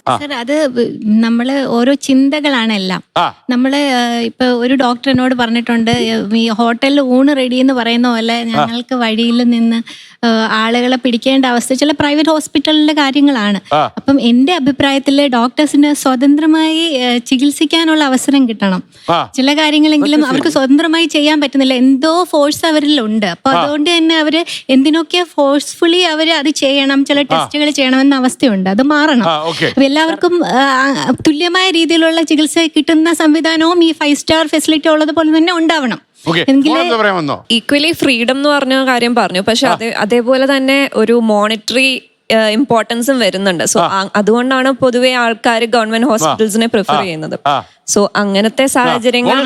Sir അത് നമ്മള് ഓരോ ചിന്തകളാണെല്ലാം. നമ്മള് ഇപ്പൊ ഒരു ഡോക്ടർ എന്നോട് പറഞ്ഞിട്ടുണ്ട്, ഈ ഹോട്ടലിൽ ഊണ് റെഡി എന്ന് പറയുന്ന പോലെ ഞങ്ങൾക്ക് വഴിയിൽ നിന്ന് ആളുകളെ പിടിക്കേണ്ട അവസ്ഥ ചില പ്രൈവറ്റ് ഹോസ്പിറ്റലിന്റെ കാര്യങ്ങളാണ്. അപ്പം എന്റെ അഭിപ്രായത്തില് ഡോക്ടേഴ്സിന് സ്വതന്ത്രമായി ചികിത്സിക്കാനുള്ള അവസരം കിട്ടണം. ചില കാര്യങ്ങളെങ്കിലും അവർക്ക് സ്വതന്ത്രമായി ചെയ്യാൻ പറ്റുന്നില്ല, എന്തോ ഫോഴ്സ് അവരിലുണ്ട്. അപ്പൊ അതുകൊണ്ട് തന്നെ അവര് എന്തിനൊക്കെ ഫോഴ്സ്ഫുള്ളി അവര് അത് ചെയ്യണം, ചില ടെസ്റ്റുകൾ ചെയ്യണമെന്ന അവസ്ഥയുണ്ട്. അത് മാറണം. എല്ലാവർക്കും തുല്യമായ രീതിയിലുള്ള ചികിത്സ കിട്ടുന്ന സംവിധാനവും ഈ 5 സ്റ്റാർ ഫെസിലിറ്റി ഉള്ളതുപോലെ തന്നെ ഉണ്ടാവണം. ഈക്വലി ഫ്രീഡം എന്ന് പറഞ്ഞ കാര്യം പറഞ്ഞു, പക്ഷെ അതേപോലെ തന്നെ ഒരു മോണിറ്ററി ഇമ്പോർട്ടൻസും വരുന്നുണ്ട്. സോ അതുകൊണ്ടാണ് പൊതുവെ ആൾക്കാർ ഗവൺമെന്റ് ഹോസ്പിറ്റൽസിനെ പ്രിഫർ ചെയ്യുന്നത്. സോ അങ്ങനത്തെ സാഹചര്യങ്ങൾ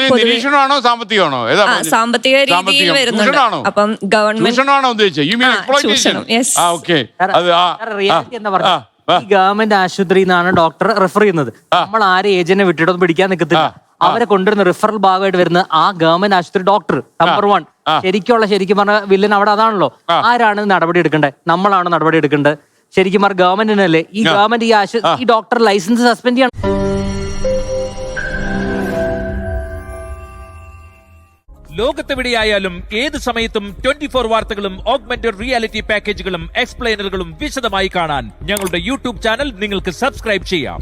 സാമ്പത്തിക രീതിയിൽ വരുന്നുണ്ട്. അപ്പം ഗവൺമെന്റ് ആശുപത്രി എന്നാണ് ഡോക്ടർ റെഫർ ചെയ്യുന്നത്. നമ്മൾ ആരെ ഏജന്റിനെ വിട്ടിട്ടൊന്നും പിടിക്കാൻ നിൽക്കത്തില്ല. അവരെ കൊണ്ടുവരുന്ന റിഫറൽ ഭാഗമായിട്ട് വരുന്ന ആ ഗവൺമെന്റ് ആശുപത്രി ഡോക്ടർ നമ്പർ 1. ശരിക്കും പറഞ്ഞ വില്ലൻ അവിടെ അതാണല്ലോ. ആരാണ് നടപടി എടുക്കേണ്ടത്? നമ്മളാണ് നടപടി എടുക്കേണ്ടത്. ശരിക്കും പറഞ്ഞ ഗവൺമെന്റിനല്ലേ. ഈ ഗവൺമെന്റ് ഈ ഡോക്ടർ ലൈസൻസ് സസ്പെൻഡ് ചെയ്യണം. ലോകത്തെവിടെയായാലും ഏത് സമയത്തും 24 വാർത്തകളും ഓഗ്മെന്റഡ് റിയാലിറ്റി പാക്കേജുകളും എക്സ്പ്ലെയിനറുകളും വിശദമായി കാണാൻ ഞങ്ങളുടെ യൂട്യൂബ് ചാനൽ നിങ്ങൾക്ക് സബ്സ്ക്രൈബ് ചെയ്യാം.